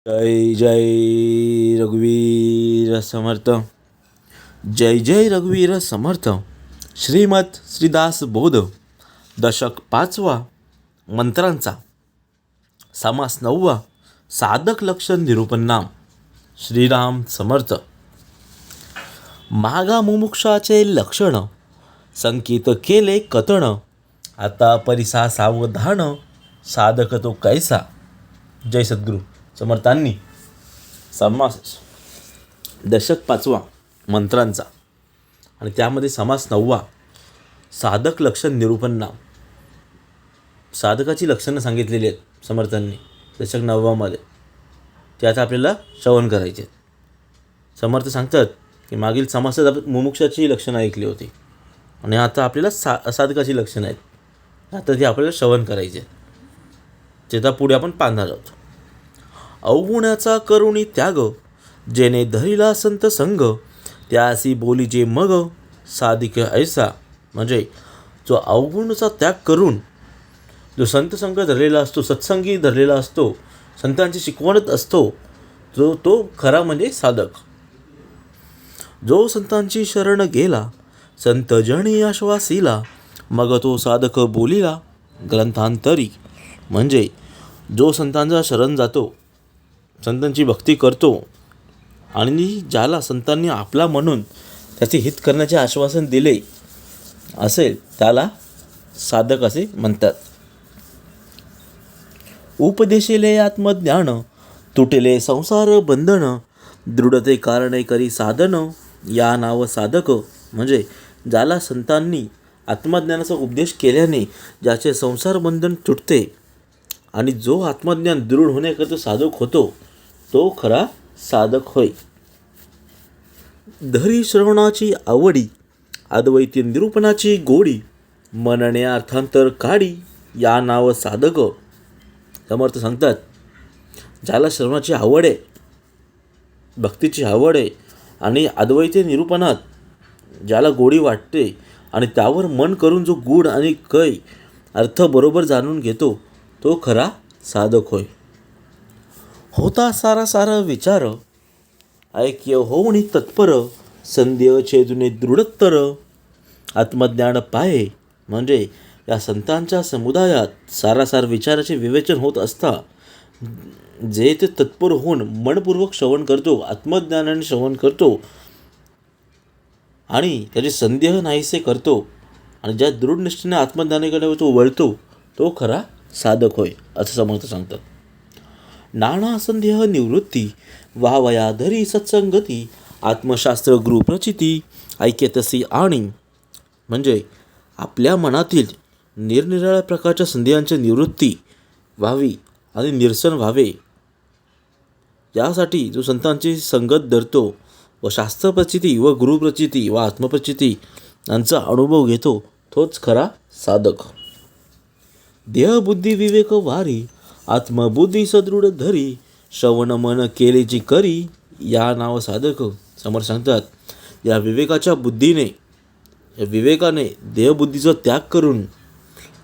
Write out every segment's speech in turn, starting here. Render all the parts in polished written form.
जय जय रघुवीर समर्थ. जय जय रघुवीर समर्थ. श्रीमद श्रीदास बोध. दशक 5वा. मंत्रांचा समास 9वा. साधक लक्षण निरूपण नाम. श्रीराम समर्थ. मागा मुमुक्षाचे लक्षण संकेत केले कथन. आता परिसा सावधान साधक तो कैसा. जय सद्गुरू समर्थांनी. समास दशक 5वा मंत्रांचा आणि त्यामध्ये समास 9वा. साधक लक्षण निरूपण नाम. साधकाची लक्षणं सांगितलेली आहेत समर्थांनी दशक 9वामध्ये. ते आता आपल्याला श्रवण करायचे आहेत. समर्थ सांगतात की मागील समासात आपण मुमुक्षाची लक्षणं ऐकली होती आणि आता आपल्याला साधकाची लक्षणं आहेत. आता ती आपल्याला श्रवण करायचे आहेत. ते आता पुढे आपण पाहणार आहोत. अवगुणाचा करुणी त्याग जेने धरिला संत संग त्यासी बोली जे मग साधिक ऐसा. म्हणजे जो अवगुणाचा त्याग करून जो संत संग धरलेला असतो, सत्संगी धरलेला असतो, संतांची शिकवणत असतो, तो खरा म्हणजे साधक. जो संतांची शरण गेला संत जणी आश्वासीला मग तो साधक बोलिला ग्रंथांतरी. म्हणजे जो संतांचा शरण जातो, संतांची भक्ती करतो आणि ज्याला संतांनी आपला म्हणून त्याचे हित करण्याचे आश्वासन दिले असेल त्याला साधक असे म्हणतात. उपदेशिले आत्मज्ञान तुटले संसार बंधन दृढते कारणे करी साधन या नाव साधक. म्हणजे ज्याला संतांनी आत्मज्ञानाचा उपदेश केल्याने ज्याचे संसार बंधन तुटते आणि जो आत्मज्ञान दृढ होण्याकरता साधक होतो तो खरा साधक होय. धरी श्रवणाची आवडी अद्वैती निरूपणाची गोडी मनने अर्थांतर काढी या नाव साधक. समर्थ सांगतात ज्याला श्रवणाची आवड आहे, भक्तीची आवड आहे आणि अद्वैती निरूपणात ज्याला गोडी वाटते आणि त्यावर मन करून जो गूढ आणि कै अर्थ बरोबर जाणून घेतो तो खरा साधक होय. होता सारा सारा विचार ऐक्य होऊनी तत्पर संदेह छेदुने दृढत्तर आत्मज्ञान पाये. म्हणजे या संतांच्या समुदायात सारासार विचाराचे विवेचन होत असता जे ते तत्पर होऊन मनपूर्वक श्रवण करतो, आत्मज्ञानाने श्रवण करतो आणि त्याचे संदेह नाहीसे करतो आणि ज्या दृढ निष्ठेने आत्मज्ञानाकडे तो वळतो तो खरा साधक होय असं समर्थ सांगतात. नाना संदेह निवृत्ती वावया धरी सत्संगती आत्मशास्त्र गृह प्रचिती ऐक्यतसी आणि. म्हणजे आपल्या मनातील निरनिराळ्या प्रकारच्या संदेहांची निवृत्ती व्हावी आणि निरसन व्हावे यासाठी जो संतांची संगत धरतो व शास्त्रप्रचिती व गुरुप्रचिती व आत्मप्रचिती यांचा अनुभव घेतो तोच खरा साधक. देहबुद्धी विवेक वारी आत्मबुद्धी सदृढ धरी श्रवण मन केलेची करी या नाव साधक. समोर सांगतात या विवेकाच्या बुद्धीने, या विवेकाने देहबुद्धीचा त्याग करून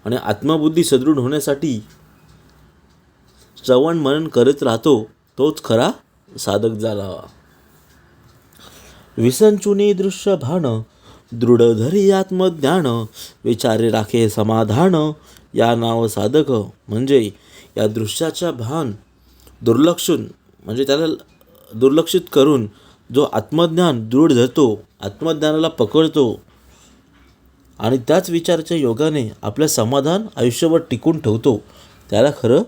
आणि आत्मबुद्धी सदृढ होण्यासाठी श्रवण मनन करत राहतो तोच खरा साधक झाला. विसंचुनी दृश्य भान दृढ धरी आत्मज्ञान विचारे राखे समाधान या नाव साधक. म्हणजे या दृश्याच्या भान दुर्लक्षून म्हणजे त्याला दुर्लक्षित करून जो आत्मज्ञान दृढ धरतो, आत्मज्ञानाला पकडतो आणि त्याच विचाराच्या योगाने आपलं समाधान आयुष्यभर टिकून ठेवतो त्याला खरं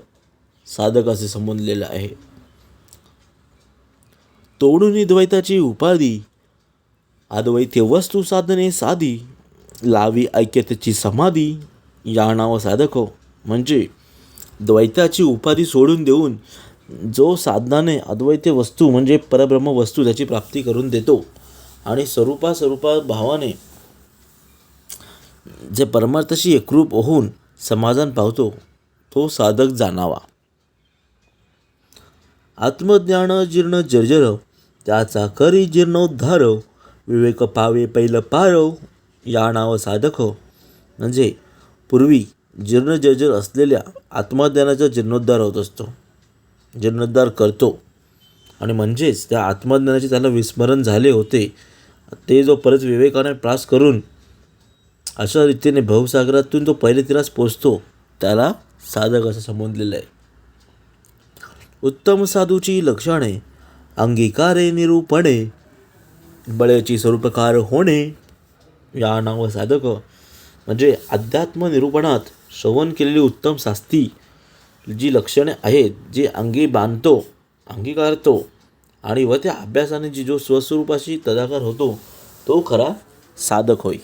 साधक असे संबोधलेलं आहे. तोडून द्वैताची उपाधी अद्वैत वस्तू साधने साधी लावी ऐक्यतेची समाधी या नाव साधक. म्हणजे द्वैताची उपाधी सोडून देऊन जो साधनाने अद्वैत वस्तू म्हणजे परब्रह्म वस्तू त्याची प्राप्ती करून देतो आणि स्वरूपा भावाने जे परमार्थाशी एकरूप होऊन समाधान पावतो तो साधक जाणावा. आत्मज्ञान जीर्ण जर्जर त्याचा करी जीर्णोद्धार विवेक पावे पैल पार या नाव साधक. म्हणजे पूर्वी जीर्ण जर्जर असलेल्या आत्मज्ञानाचा जीर्णोद्धार होत असतो. जीर्णोद्धार करतो. आणि म्हणजेच त्या आत्मज्ञानाचे त्याला विस्मरण झाले होते ते जो परत विवेकाने प्रास करून अशा रीतीने भवसागरातून तो पहिले तिरास पोचतो त्याला साधक असं संबोधलेलं आहे. उत्तम साधूची लक्षणे अंगीकारे निरूपणे बळेची स्वरूपकार होणे या नाव साधक. म्हणजे अध्यात्म निरूपणात श्रवण केलेली उत्तम शास्त्री जी लक्षणे आहेत जी अंगी बांधतो अंगीकारतो आणि व त्या अभ्यासाने जी जो स्वस्वरूपाशी तदाकार होतो तो खरा साधक होय.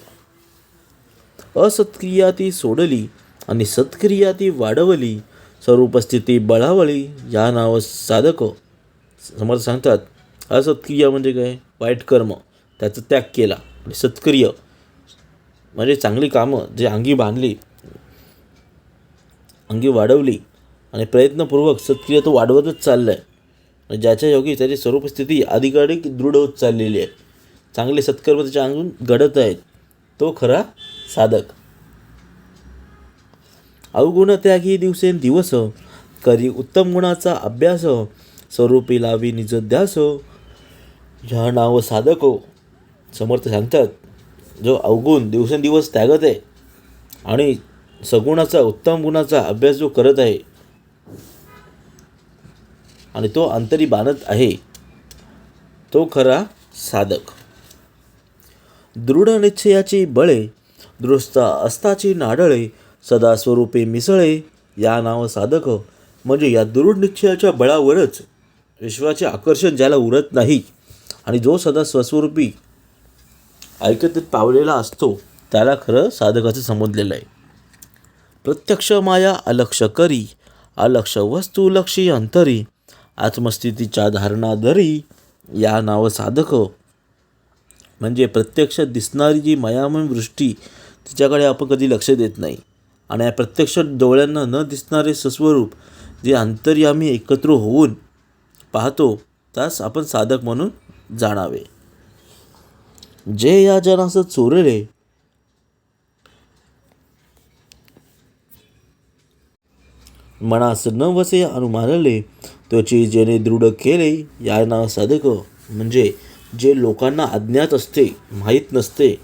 असत्क्रिया ती सोडली आणि सत्क्रिया ती वाढवली स्वरूपस्थिती बळावली या नाव साधक. समर्थ सांगतात असत्क्रिया म्हणजे काय, वाईट कर्म त्याचा त्याग केला. आणि सत्क्रिय म्हणजे चांगली कामं जे अंगी बांधली अंगी वाढवली आणि प्रयत्नपूर्वक सत्क्रिया तो वाढवतच चालला आहे. आणि ज्याच्या योगी त्याची स्वरूपस्थिती अधिकाधिक दृढ होत चाललेली आहे. चांगले सत्कर्म त्याच्या अंगून घडत आहेत तो खरा साधक. अवगुण त्यागी दिवसेंदिवस करी उत्तम गुणाचा अभ्यास स्वरूपी लावी निज ध्यास ह्या नाव साधक. समर्थ सांगतात जो अवगुण दिवसेंदिवस त्यागत आहे आणि सगुणाचा उत्तम गुणाचा अभ्यास जो करत आहे आणि तो अंतरी बाणत आहे तो खरा साधक. दृढ निश्चयाची बळे दृष्ट अस्ताची नाडळे सदा स्वरूपे मिसळे या नाव साधक. म्हणजे या दृढ निश्चयाच्या बळावरच विश्वाचे आकर्षण ज्याला उरत नाही आणि जो सदा स्वस्वरूपी ऐकत पावलेला असतो त्याला खरं साधकाचं संबोधलेलं आहे. प्रत्यक्ष माया अलक्ष करी अलक्ष वस्तू लक्षी अंतरी आत्मस्थितीच्या धारणा धरी या नाव साधक. म्हणजे प्रत्यक्ष दिसणारी जी मायामय वृष्टी तिच्याकडे आपण कधी लक्ष देत नाही आणि या प्रत्यक्ष डोळ्यांना न दिसणारे सस्वरूप जे अंतर्यामी एकत्र होऊन पाहतो त्यास आपण साधक म्हणून जाणावे. जे या जनास चोरले मनास न वसे अनुमानले त्याची जेणे दृढ केले या नाव साधक. म्हणजे जे लोकांना अज्ञात असते माहीत नसते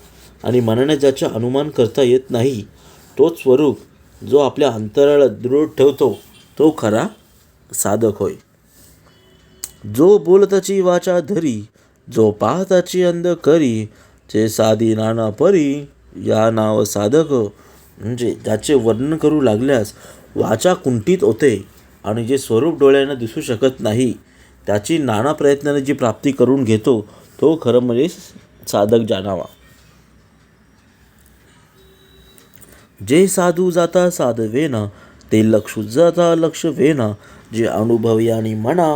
आणि मनाने ज्याचा अनुमान करता येत नाही तोच स्वरूप जो आपल्या अंतराला दृढ ठेवतो तो खरा साधक होय. जो बोलताची वाचा धरी जो पाहताची अंध करी ते साधी नाना परी या नाव साधक. म्हणजे ज्याचे वर्णन करू लागल्यास वाचा कुंठित होते आणि जे स्वरूप डोळ्यांना दिसू शकत नाही त्याची नाना प्रयत्नाने जी प्राप्ती करून घेतो तो खरं म्हणजे साधक जाणावा. जे साधू जाता साधवेना ते लक्ष जाता लक्ष वेना जे अनुभवी आणि म्हणा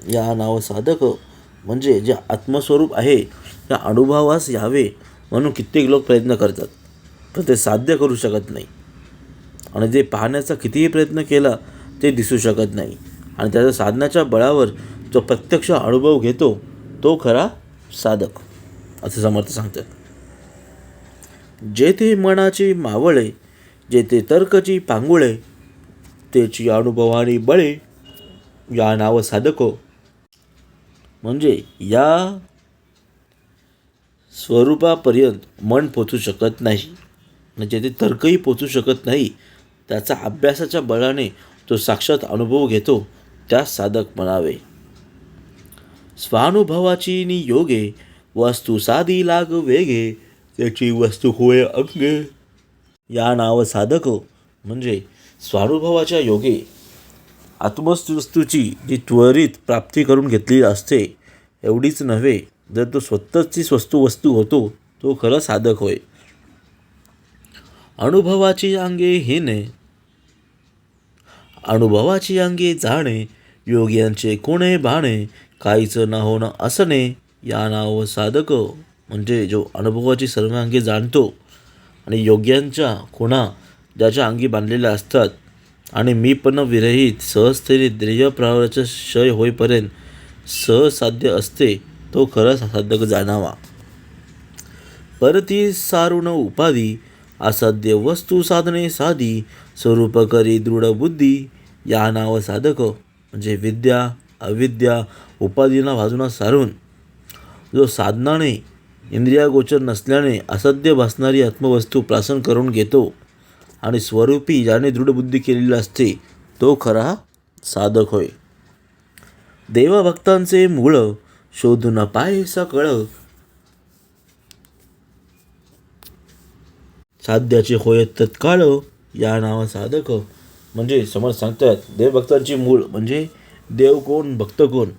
या नाव साधक. म्हणजे जे आत्मस्वरूप आहे त्या अनुभवास यावे म्हणून कित्येक लोक प्रयत्न करतात पण ते साध्य करू शकत नाही आणि जे पाहण्याचा कितीही प्रयत्न केला ते दिसू शकत नाही आणि त्याच्या साधनाच्या बळावर जो प्रत्यक्ष अनुभव घेतो तो खरा साधक असे समर्थ सांगतात. जेथे मनाची मावळे जेथे तर्कची पांगुळे तेची अनुभवानी बळे या नाव साधक. म्हणजे या स्वरूपापर्यंत मन पोचू शकत नाही म्हणजे ते तर्कही पोचू शकत नाही त्याचा अभ्यासाच्या बळाने तो साक्षात अनुभव घेतो त्यास साधक म्हणावे. स्वानुभवाची नियोगे वस्तू साधी लाग वेगे त्याची वस्तू होय अंगे या नाव साधक. म्हणजे स्वानुभवाच्या योगे आत्मवस्तूची जी त्वरित प्राप्ती करून घेतलेली असते एवढीच नव्हे जर तो स्वतःची वस्तू होतो तो खरा साधक होय. अनुभवाची अंगे हिने अनुभवाची अंगे जाणे योग्यांचे कोणे बाणे काहीच न होणं असणे या नाव साधक. म्हणजे जो अनुभवाची सर्व अंगे जाणतो आणि योग्यांच्या खुणा ज्याच्या अंगी बांधलेल्या असतात आणि मी पण विरहित सहजतेने ध्येय प्रावाचा क्षय होईपर्यंत सहसाध्य असते तो खरा साधक जाणावा. परती सारुण उपाधी असाध्य वस्तू साधने साधी स्वरूप करी दृढ बुद्धी या नाव साधक. म्हणजे विद्या अविद्या उपाधींना बाजूला सारून जो साधनाने इंद्रियागोचर नसल्याने असध्य भासणारी आत्मवस्तू प्रासन करून घेतो आणि स्वरूपी ज्याने दृढ बुद्धी केलेली असते तो खरा साधक होय. देवभक्तांचे मूळ शोधून पायसा कळ, साध्याचे होय तत्काळ या नावा साधक. म्हणजे समज सांगतात देवभक्तांची मूळ म्हणजे देव कोण भक्त कोण,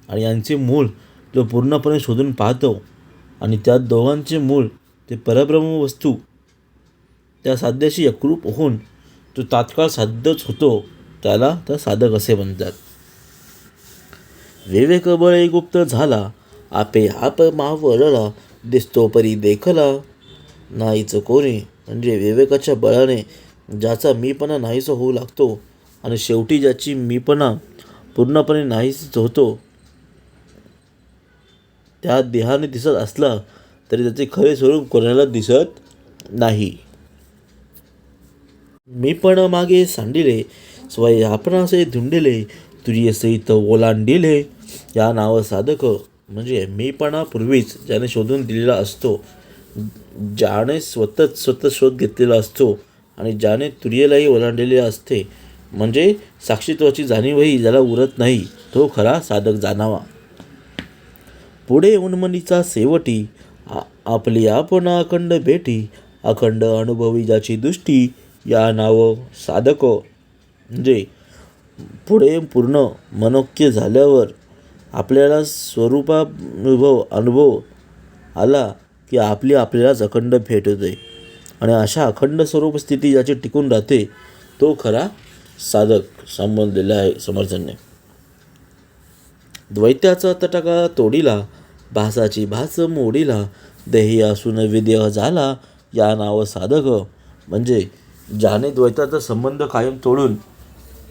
आणि यांचे मूळ जो पूर्णपणे शोधून पाहतो आणि त्या दोघांचे मूळ ते परब्रह्म वस्तू त्या साध्याशी एकरूप होऊन तो तात्काळ साध्यच होतो त्याला तर साधक असे म्हणतात. विवेक बळे गुप्त झाला आपे आप मावळला, दिसतो परी देखला नाहीच कोणी. म्हणजे विवेकाच्या बळाने ज्याचा मीपणा नाहीसा होऊ लागतो आणि शेवटी ज्याची मीपणा पूर्णपणे नाहीच होतो, त्या देहाने दिसत असला तरी त्याचे खरे स्वरूप कोणाला दिसत नाही. मी पण मागे सांडिले स्वय आपणासे धुंडिले, तुझी सहित ओलांडिले या नाव साधक. म्हणजे मीपणा पूर्वीच ज्याने शोधून दिलेला असतो, ज्याने स्वतः शोध घेतलेला असतो आणि ज्याने तुर्येलाही ओलांडलेले असते, म्हणजे साक्षीत्वाची जाणीवही ज्याला उरत नाही तो खरा साधक जाणावा. पुढे उन्मनीचा सेवटी आपली आपण अखंड भेटी, अखंड अनुभवी ज्याची दृष्टी या नाव साधक. म्हणजे पुढे पूर्ण मनोक्य झाल्यावर आपल्याला अनुभव आला की आपल्यालाच अखंड भेट होते आणि अशा अखंड स्वरूप स्थिती ज्याची टिकून राहते तो खरा साधक संबंधलेला आहे समर्थांनी. द्वैत्याचा तटाका तोडीला, भासाची भास मोडीला, देही असून विदेह झाला या नाव साधक. म्हणजे ज्याने द्वैताचा संबंध कायम तोडून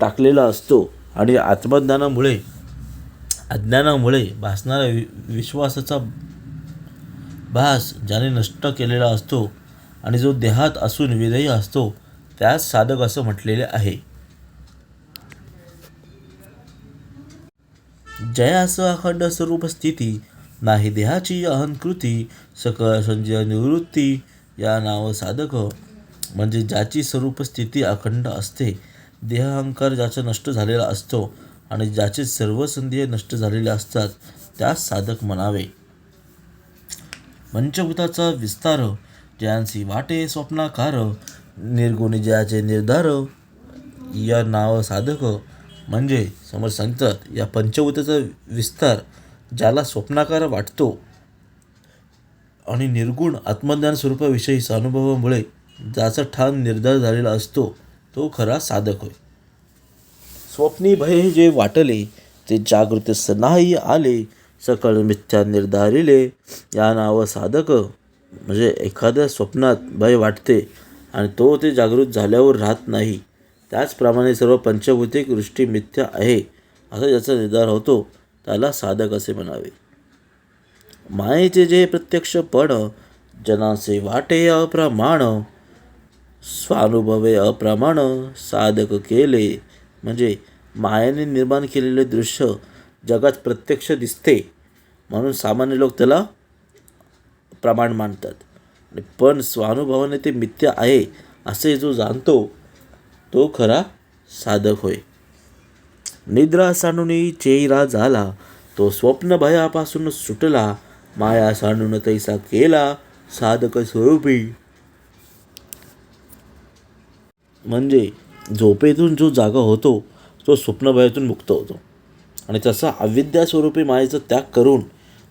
टाकलेला असतो आणि अज्ञानामुळे भासणारा विश्वासाचा भास ज्याने नष्ट केलेला असतो आणि जो देहात असून विदेही असतो त्यास साधक असं म्हटलेले आहे. जयास अखंड स्वरूप स्थिती, नाही देहाची अहंकृती, सकळ संजय निवृत्ती या नाव साधक. म्हणजे ज्याची स्वरूप स्थिती अखंड असते, देह अहंकार ज्याचा नष्ट झालेला असतो आणि ज्याचे सर्व संदेह नष्ट झालेले असतात त्यास साधक म्हणावे. पंचभूताचा विस्तार ज्यांसी वाटे स्वप्नाकार, निर्गुणी ज्याचे निर्धार या नाव साधक. म्हणजे समोर सांगतात या पंचभूताचा विस्तार ज्याला स्वप्नाकार वाटतो आणि निर्गुण आत्मज्ञान स्वरूपाविषयी अनुभवामुळे ज्याचा ठाम निर्धार झालेला असतो तो खरा साधक होय. स्वप्नी भय जे वाटले ते जागृत नाही आले, सकळ मिथ्या निर्धारिले या नाव साधक. म्हणजे एखाद्या स्वप्नात भय वाटते आणि तो ते जागृत झाल्यावर राहत नाही, त्याचप्रमाणे सर्व पंचभूतिक दृष्टी मिथ्या आहे असा ज्याचा निर्धार होतो त्याला साधक असे म्हणावे. मायेचे जे प्रत्यक्षपण जनासे वाटे अप्रमाण, स्वानुभवे अप्रमाण साधक केले. म्हणजे मायाने निर्माण केलेले दृश्य जगात प्रत्यक्ष दिसते म्हणून सामान्य लोक त्याला प्रमाण मानतात, पण स्वानुभवाने ते मिथ्या आहे असे जो जाणतो तो खरा साधक होय. निद्रा सांडून चेहरा झाला, तो स्वप्न भयापासून सुटला, माया सांडून तैसा केला साधक स्वरूपी. म्हणजे झोपेतून जो जागा होतो तो स्वप्नभयातून मुक्त होतो आणि तसा अविद्या स्वरूपी मायेचा त्याग करून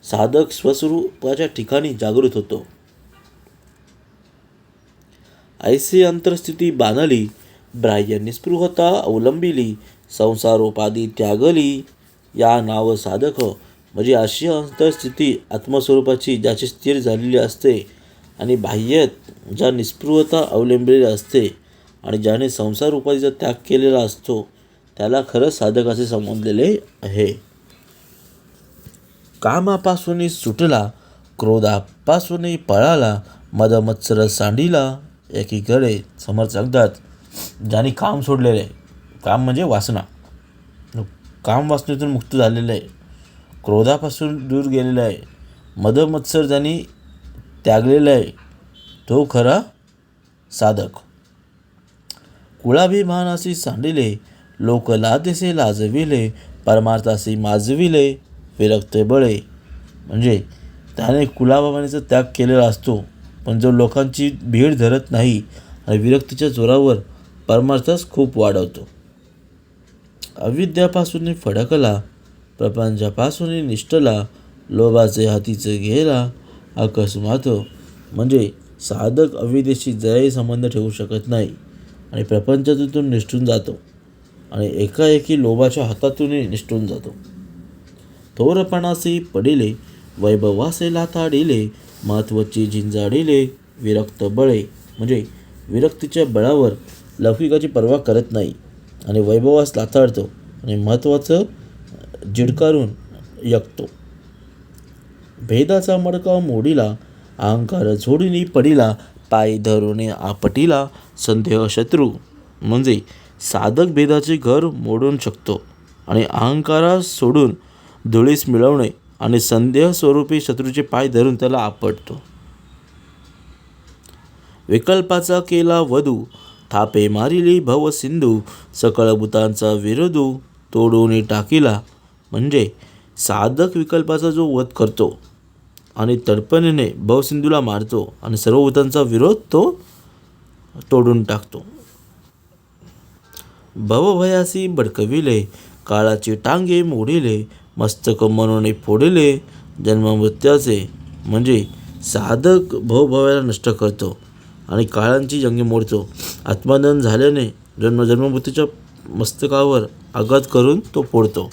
साधक स्वस्वरूपाच्या ठिकाणी जागृत होतो. ऐसे अंतरस्थिती बांधली, बाह्य निस्पृहता अवलंबिली, संसारोपाधी त्यागली या नाव साधक. म्हणजे अशी अंतरस्थिती आत्मस्वरूपाची ज्याची स्थिर झालेली असते आणि बाह्यत ज्या निस्पृहता अवलंबलेली असते आणि ज्याने संसार उपाधीचा त्याग केलेला असतो त्याला खरंच साधक असे समजलेले आहे. कामापासून सुटला, क्रोधापासून पळाला, मदमत्सर सांडिला एकीकडे. समर्थ सांगतात ज्याने काम सोडलेले, काम म्हणजे वासना, कामवासनेतून मुक्त झालेला आहे, क्रोधापासून दूर गेलेला आहे, मदमत्सर त्यांनी त्यागलेला आहे, तो खरा साधक. कुळाभिमानासी सांडिले, लोक लादेसे लाजविले, परमार्थासी माजविले, विरक्त बळे. म्हणजे त्याने कुलाभिमानाचा त्याग केलेला असतो, पण जो लोकांची भीड धरत नाही आणि विरक्तीच्या जोरावर परमार्थास खूप वाढवतो. अविद्यापासून फडकला, प्रपंचापासून निष्ठला, लोभाचे हातीचे गेला, अकस्मात. म्हणजे साधक अविद्येशी जराही संबंध ठेवू शकत नाही आणि प्रपंचातून निष्ठून जातो आणि एकाएकी लोभाच्या हातातूनही निष्ठून जातो. थोरपणासी पडिले, वैभवासे लाथाडिले, महत्त्वाची झिंजाडिले, विरक्त बळे. म्हणजे विरक्तीच्या बळावर लौकिकाची पर्वा करत नाही आणि वैभवास लाथाडतो आणि महत्त्वाचं झिडकारून यकतो. भेदाचा मडका मोडीला, अहंकार झोडीनी पडिला, पाय धरून आपटीला, संदेह शत्रू. म्हणजे साधक भेदाचे घर मोडून शकतो आणि अहंकारास सोडून धुळीस मिळवणे आणि संदेह स्वरूपी शत्रूचे पाय धरून त्याला आपटतो. विकल्पाचा केला वधू, थापे मारिली भव सिंधू, सकळ भूतांचा विरोधू, तोडून टाकीला. म्हणजे साधक विकल्पाचा जो वध करतो आणि तडपणीने भवसिंधूला मारतो आणि सर्व भूतांचा विरोध तो तोडून टाकतो. भवभयासी भडकविले, काळाची टांगे मोडिले, मस्तक मनोने फोडिले, जन्ममृत्यूचे. म्हणजे साधक भवभयाला नष्ट करतो आणि काळांची जंगे मोडतो. आत्मज्ञान झाल्याने जन्ममृत्यूच्या मस्तकावर आघात करून तो फोडतो.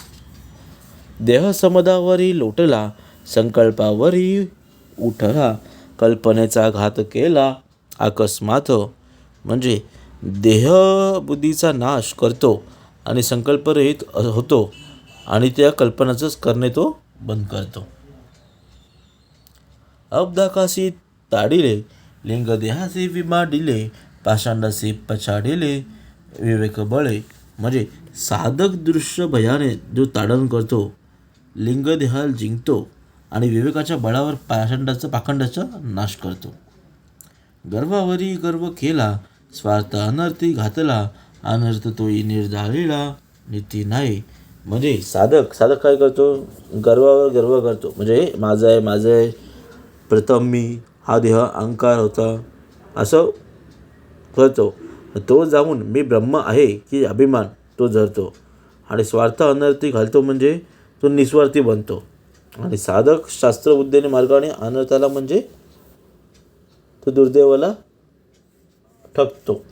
देहसमदावरी लोटला, संकल्पावरी उठला, कल्पनेचा घात केला, अकस्मात. म्हणजे देहबुद्धीचा नाश करतो आणि संकल्परहित होतो आणि त्या कल्पनाचंच करणे तो बंद करतो. अब्दाकासी ताडिले, लिंगदेहासी विमाडिले, पाषांडासी पछाडिले, विवेक बळे. म्हणजे साधक दृश्य भयाने जो ताडण करतो, लिंगदेहाल जिंकतो आणि विवेकाच्या बळावर पाखंडाचा नाश करतो. गर्वावरी गर्व केला, स्वार्थ अनर्थी घातला, अनर्थ तोही निर्धारिला, नीती नाही. म्हणजे साधक काय करतो, गर्वावर गर्व करतो. म्हणजे माझं आहे, प्रथम मी, हा देह अहंकार होता असं करतो. तो जाऊन मी ब्रह्म आहे की अभिमान तो धरतो आणि स्वार्थ अनर्थी घालतो. म्हणजे तो निस्वार्थी बनतो आणि साधक शास्त्रबुद्धीने मार्गाने अनर्थाला म्हणजे तो दुर्दैवाला ठगतो.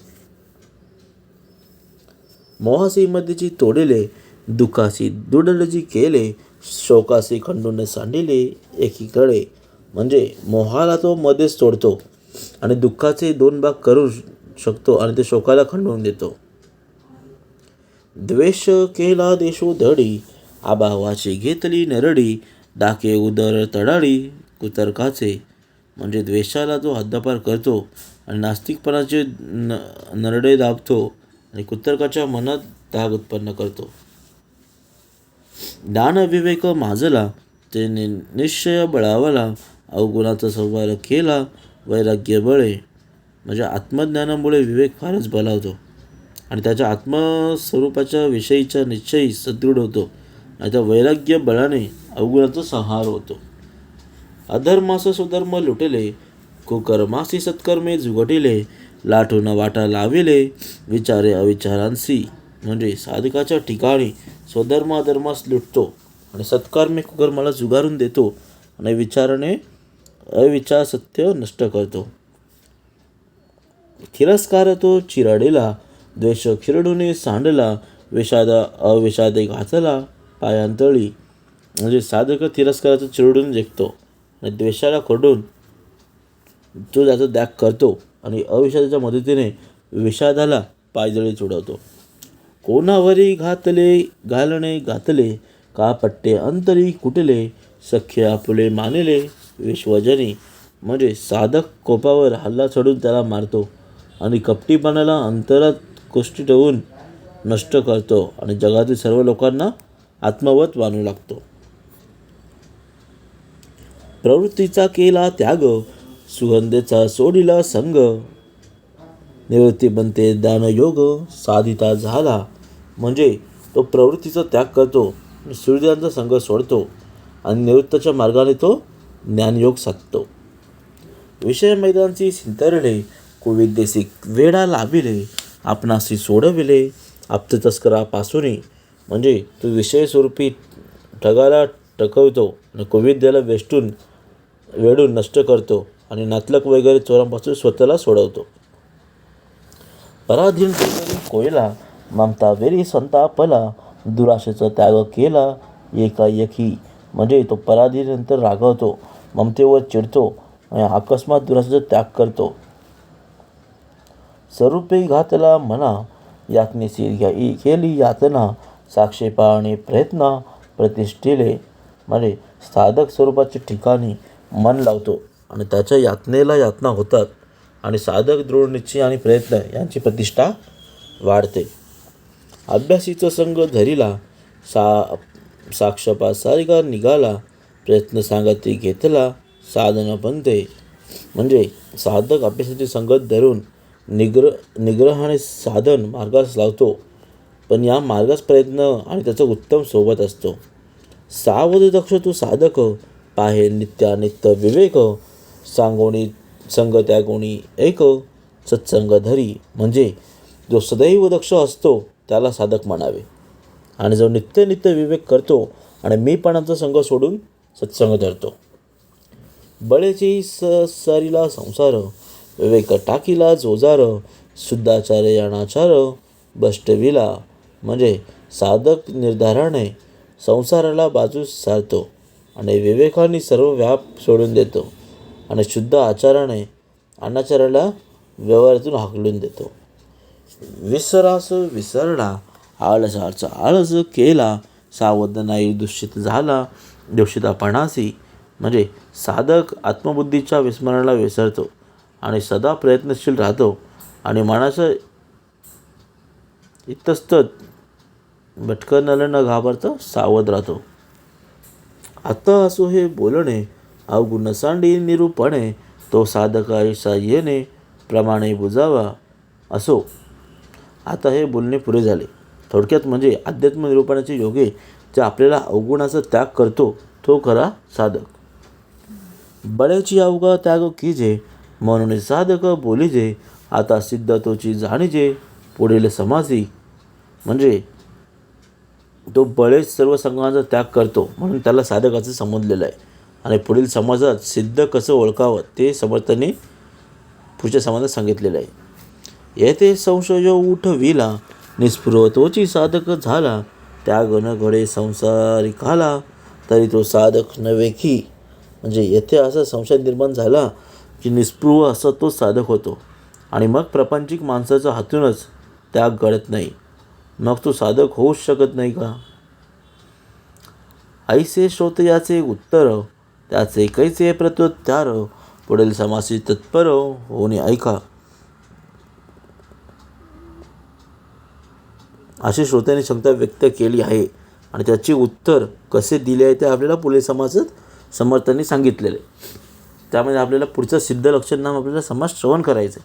मोहासी मध्येची तोडिले, दुःखासी दुडलजी केले, शोकासी खंडून सांडिले, एकीकडे. म्हणजे मोहाला तो मध्येच तोडतो आणि दुःखाचे दोन भाग करू शकतो आणि ते शोकाला खंडून देतो. द्वेष केला देशो धडी, आभावाची घेतली नरडी, डाके उदर तडाडी, कुतर्काचे. म्हणजे द्वेषाला जो हद्दपार करतो आणि नास्तिकपणाचे नरडे दाबतो आणि कुतर्काच्या मनात दाग उत्पन्न करतो. ज्ञान विवेक माजला, ते निश्चय बळावला, अवगुणाचा संवार केला, वैराग्य बळे. म्हणजे आत्मज्ञानामुळे विवेक फारच बलावतो आणि त्याच्या आत्मस्वरूपाच्या विषयीचा निश्चय सदृढ होतो आणि त्या वैराग्य बळाने अवगुणाचा संहार होतो. अधर्मास सुधर्म लुटले, कुकर्मासी सत्कर्मे जुगटिले, लाटून वाटा लाविले, विचारे अविचारांसी. म्हणजे साधकाच्या ठिकाणी स्वधर्म अधर्मास लुटतो आणि सत्कर्मे कुकर्माला जुगारून देतो आणि विचाराने अविचार सत्य नष्ट करतो. तिरस्कार तो चिराडेला, द्वेष खिरडूने सांडला, विषाद अविषादे घातला, पायांतळी. म्हणजे साधक तिरस्काराचं चिरडून जिंकतो आणि द्वेषाला खरडून तो त्याचा त्याग करतो आणि अविषादाच्या मदतीने विषादाला पायदळी चढवतो. कोणावरी घातले घालणे घातले, का पट्टे अंतरी कुटले, सख्य आपुले मानिले, विश्वजनी. म्हणजे साधक कोपावर हल्ला चढून त्याला मारतो आणि कपटीपणाला अंतरात कोष्टी ठेवून नष्ट करतो आणि जगातील सर्व लोकांना आत्मवत मानू लागतो. प्रवृत्तीचा केला त्याग, सुगंधेचा सोडिला संग, निवृत्ती बनते ज्ञानयोग, साधिता झाला. म्हणजे तो प्रवृत्तीचा त्याग करतो, सूर्यांचा संग सोडतो आणि निवृत्तीच्या मार्गाने तो ज्ञानयोग साधतो. विषय मैदानची सिंतरले, कुविद्येसी वेडा लाविले, आपणाशी सोडविले आप्त तस्करापासून. म्हणजे तो विषय स्वरूपी ठगाला टकवतो आणि कुविद्येला वेडून नष्ट करतो आणि नातलक वगैरे चोरांपासून स्वतःला सोडवतो. पराधीन कोयला, ममता वेरी संतापला, दुराशेचा त्याग केला एकाएकी. म्हणजे तो पराधीनंतर रागवतो, ममतेवर चिडतो आणि अकस्मात दुराशेचा त्याग करतो. स्वरूपे घातला मना, यातनेसी केली यातना, साक्षेपा आणि प्रयत्न प्रतिष्ठिले. म्हणजे साधक स्वरूपाच्या ठिकाणी मन लावतो आणि त्याच्या यातना होतात आणि साधक दृढनिश्चय आणि प्रयत्न यांची प्रतिष्ठा वाढते. अभ्यासीचा संग धरिला, साक्षपा सारिका निघाला, प्रयत्न सांगती घेतला, साधन बनते. म्हणजे साधक अभ्यासाची संगत धरून निग्रहाने साधन मार्गास लावतो, पण या मार्गास प्रयत्न आणि त्याचा उत्तम सोबत असतो. सावध दक्ष तू साधक, पाहे नित्यानित्य विवेक, सांगोणी संग त्यागोणी एक, सत्संग धरी. म्हणजे जो सदैव दक्ष असतो त्याला साधक म्हणावे आणि जो नित्य विवेक करतो आणि मीपणाचा संग सोडून सत्संग धरतो. बळेची सरिला संसार, विवेक टाकीला जोजार, शुद्धाचार याणाचार बष्टविला. म्हणजे साधक निर्धाराने संसाराला बाजूस सारतो आणि विवेकाने सर्व व्याप सोडून देतो आणि शुद्ध आचाराने अनाचाराला व्यवहारातून हाकलून देतो. विसरास विसरला, आळसाचा आळस केला, सावध नाही दूषित झाला दूषितापणासी. म्हणजे साधक आत्मबुद्धीच्या विस्मरणाला विसरतो आणि सदा प्रयत्नशील राहतो आणि मनाचं इतस्तत भटकणाला न घाबरता सावध राहतो. आता असो हे बोलणे, अवगुण सांडी निरूपणे, तो साधक आयुष्या येणे प्रमाणे बुजावा. असो, आता हे बोलणे पुरे झाले. थोडक्यात म्हणजे अध्यात्म निरूपणाचे योगे जे आपल्याला अवगुणाचा त्याग करतो तो खरा साधक. बळ्याची अवघा त्याग कीजे, म्हणून साधक बोलीजे, आता सिद्ध तोची जाणीजे पुढील समासी. म्हणजे तो बळेच सर्व संघांचा त्याग करतो म्हणून त्याला साधकाचं समजलेलं आहे आणि पुढील समाजात सिद्ध कसं ओळखावं ते समर्थांनी पुढच्या समाजात सांगितलेलं आहे. येथे संशय उठविला, निस्पृह तोची साधक झाला, त्याग न घडे संसारिकाला, तरी तो साधक नव्हे की. म्हणजे येथे असा संशय निर्माण झाला की निस्पृह असा तो साधक होतो आणि मग प्रापंचिक माणसाच्या हातूनच त्याग घडत नाही, मग तो साधक होऊच शकत नाही का. ऐसे श्रोत याचे उत्तर, त्याचे कैसे प्रत्युत्तर, पुढील समासी तत्पर होणे ऐका. अशी श्रोत्यांनी क्षमता व्यक्त केली आहे आणि त्याचे उत्तर कसे दिले आहे ते आपल्याला पुढील समाजात समर्थांनी सांगितलेले. त्यामध्ये आपल्याला पुढचं सिद्ध लक्षण नाम आपल्याला समाज श्रवण करायचं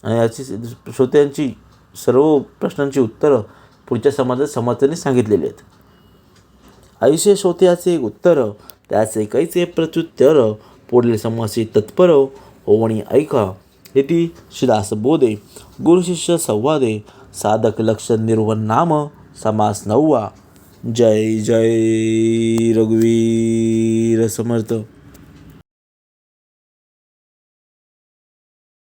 आणि याची श्रोत्यांची सर्व प्रश्नांची उत्तरं पुढच्या समाजात समर्थांनी सांगितलेली आहेत. ऐसे श्रोत्याचे उत्तर, त्याचे कैसे प्रत्युत्तर, पुढील समासी तत्पर होवणी ऐका. इति श्रीदासबोधे गुरुशिष्य संवादे साधक लक्षण निर्वहन नाम समास 9वा. जय जय रघुवीर समर्थ.